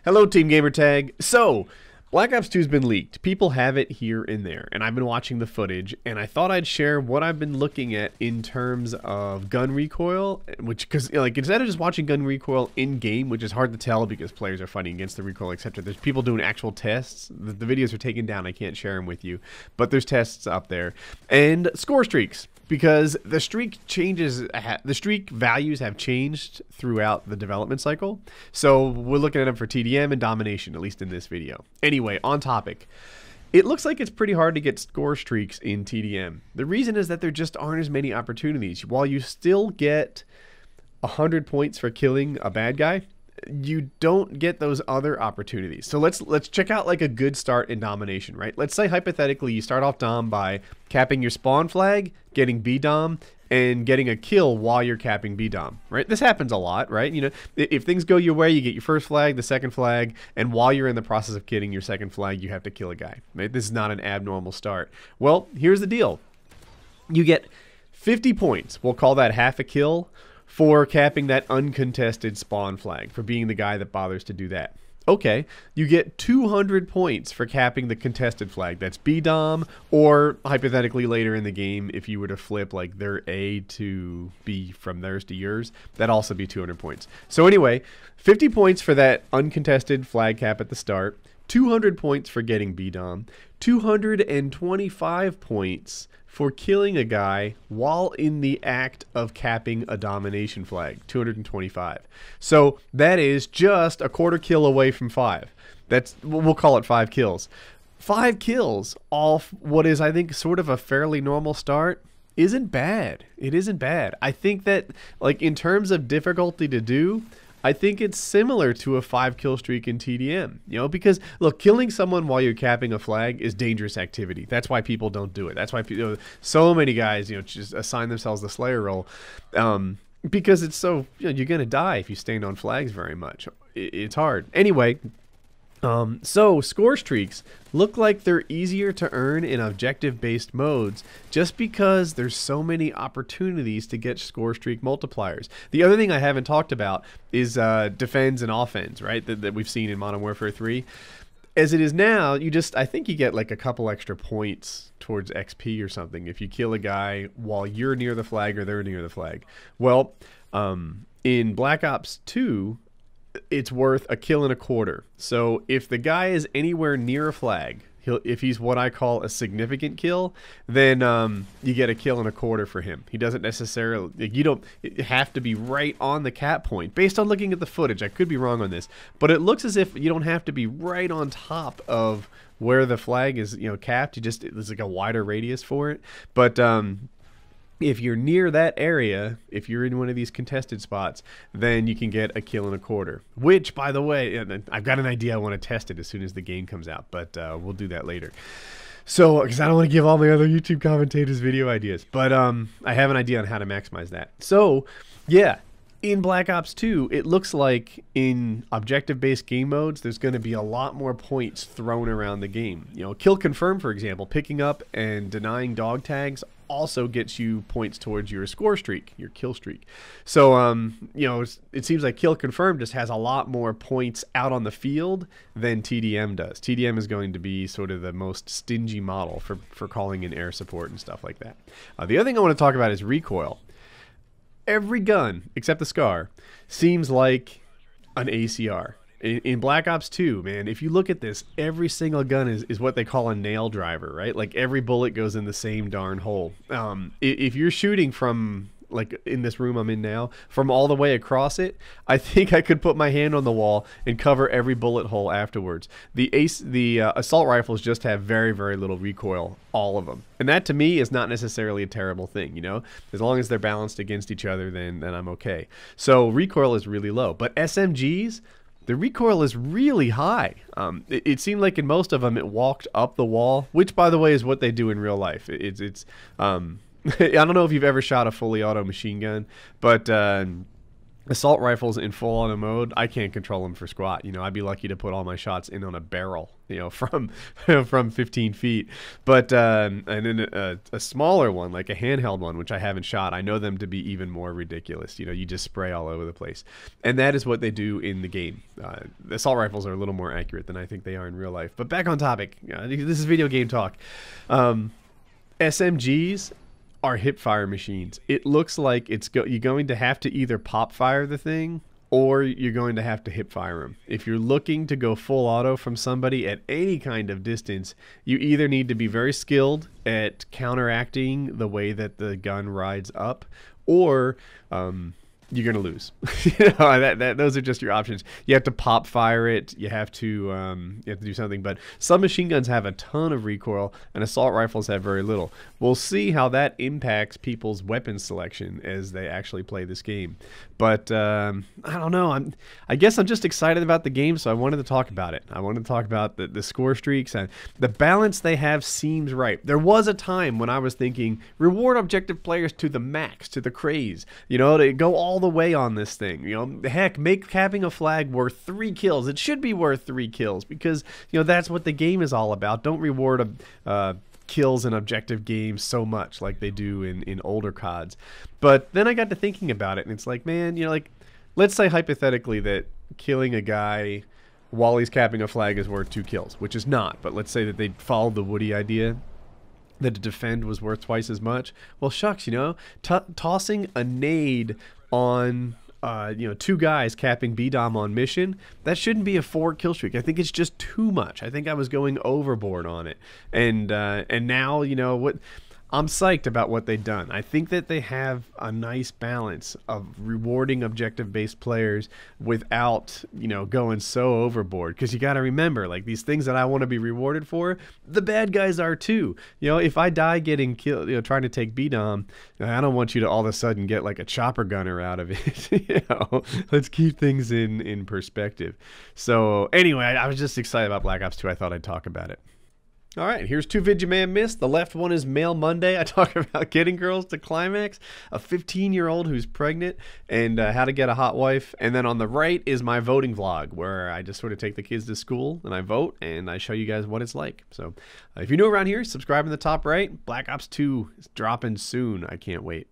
Hello, Team Gamertag. So, Black Ops 2 has been leaked. People have it here and there, and I've been watching the footage, and I thought I'd share what I've been looking at in terms of gun recoil, which, because, like, instead of just watching gun recoil in-game, which is hard to tell because players are fighting against the recoil, etc., there's people doing actual tests. The videos are taken down. I can't share them with you, but there's tests up there. And score streaks. Because the streak values have changed throughout the development cycle. So we're looking at them for TDM and domination, at least in this video. Anyway, on topic. It looks like it's pretty hard to get score streaks in TDM. The reason is that there just aren't as many opportunities. While you still get 100 points for killing a bad guy, you don't get those other opportunities. So let's check out like a good start in domination, right? Let's say hypothetically you start off dom by capping your spawn flag, getting B dom, and getting a kill while you're capping B dom, right? This happens a lot, right? You know, if things go your way, you get your first flag, the second flag, and while you're in the process of getting your second flag, you have to kill a guy, right? This is not an abnormal start. Well, here's the deal. You get 50 points. We'll call that half a kill for capping that uncontested spawn flag, for being the guy that bothers to do that. Okay, you get 200 points for capping the contested flag. That's B-Dom, or hypothetically later in the game, if you were to flip like their A to B from theirs to yours, that'd also be 200 points. So anyway, 50 points for that uncontested flag cap at the start, 200 points for getting B-Dom, 225 points for killing a guy while in the act of capping a domination flag, 225. So that is just a quarter kill away from 5. We'll call it 5 kills. 5 kills off what is, I think, sort of a fairly normal start isn't bad. It isn't bad. I think that, like, in terms of difficulty to do, I think it's similar to a 5 kill streak in TDM, you know, because look, killing someone while you're capping a flag is dangerous activity. That's why people don't do it. That's why people, you know, so many guys, you know, just assign themselves the Slayer role, because it's so, you know, you're gonna die if you stand on flags very much. It's hard. Anyway. So score streaks look like they're easier to earn in objective-based modes just because there's so many opportunities to get score streak multipliers. The other thing I haven't talked about is defends and offense, right? That we've seen in Modern Warfare 3. As it is now, I think you get like a couple extra points towards XP or something if you kill a guy while you're near the flag or they're near the flag. Well, in Black Ops 2, it's worth a kill and a quarter. So if the guy is anywhere near a flag, if he's what I call a significant kill, then you get a kill and a quarter for him. He doesn't necessarily, you don't have to be right on the cap point. Based on looking at the footage, I could be wrong on this, but it looks as if you don't have to be right on top of where the flag is, you know, capped. There's like a wider radius for it. But if you're near that area, if you're in one of these contested spots, then you can get a kill and a quarter. Which, by the way, I've got an idea. I want to test it as soon as the game comes out, but we'll do that later. So, because I don't want to give all my other YouTube commentators video ideas, but I have an idea on how to maximize that. So, yeah. In Black Ops 2, it looks like in objective-based game modes, there's going to be a lot more points thrown around the game. You know, kill confirm, for example, picking up and denying dog tags also gets you points towards your score streak, your kill streak. So, you know, it seems like kill confirm just has a lot more points out on the field than TDM does. TDM is going to be sort of the most stingy model for calling in air support and stuff like that. The other thing I want to talk about is recoil. Every gun, except the SCAR, seems like an ACR. In Black Ops 2, man, if you look at this, every single gun is what they call a nail driver, right? Like every bullet goes in the same darn hole. If you're shooting from, like in this room I'm in now, from all the way across it, I think I could put my hand on the wall and cover every bullet hole afterwards. The assault rifles just have very, very little recoil, all of them. And that to me is not necessarily a terrible thing, you know? As long as they're balanced against each other, then I'm okay. So recoil is really low. But SMGs, the recoil is really high. It seemed like in most of them it walked up the wall, which by the way is what they do in real life. I don't know if you've ever shot a fully auto machine gun, but Assault rifles in full auto mode, I can't control them for squat. You know, I'd be lucky to put all my shots in on a barrel, you know, from from 15 feet. But and then a smaller one, like a handheld one, which I haven't shot, I know them to be even more ridiculous. You know, you just spray all over the place, and that is what they do in the game. The assault rifles are a little more accurate than I think they are in real life. But back on topic, this is video game talk. SMGs are hip fire machines. It looks like you're going to have to either pop fire the thing or you're going to have to hip fire them. If you're looking to go full auto from somebody at any kind of distance, you either need to be very skilled at counteracting the way that the gun rides up, or you're gonna lose. You know, those are just your options. You have to pop fire it. You have to do something. But submachine guns have a ton of recoil, and assault rifles have very little. We'll see how that impacts people's weapon selection as they actually play this game. But I don't know. I guess I'm just excited about the game, so I wanted to talk about it. I wanted to talk about the score streaks, and the balance they have seems right. There was a time when I was thinking reward objective players to the max, to the craze. You know, to go all the way on this thing. You know, heck, make capping a flag worth 3 kills. It should be worth 3 kills because, you know, that's what the game is all about. Don't reward kills in objective games so much like they do in older CODs. But then I got to thinking about it, and it's like, man, you know, like, let's say hypothetically that killing a guy while he's capping a flag is worth 2 kills, which is not. But let's say that they followed the Woody idea, that to defend was worth twice as much. Well, shucks, you know, tossing a nade on 2 guys capping B-Dom on mission, that shouldn't be a 4 kill streak. I think it's just too much. I think I was going overboard on it. And now, you know, what, I'm psyched about what they've done. I think that they have a nice balance of rewarding objective-based players without, you know, going so overboard. Because you got to remember, like, these things that I want to be rewarded for, the bad guys are too. You know, if I die getting killed, you know, trying to take B-Dom, I don't want you to all of a sudden get like a chopper gunner out of it. You know, let's keep things in perspective. So anyway, I was just excited about Black Ops 2. I thought I'd talk about it. All right, here's 2 vids you may have missed. The left one is Mail Monday. I talk about getting girls to climax, a 15-year-old who's pregnant, and how to get a hot wife. And then on the right is my voting vlog, where I just sort of take the kids to school and I vote and I show you guys what it's like. So if you're new around here, subscribe in the top right. Black Ops 2 is dropping soon. I can't wait.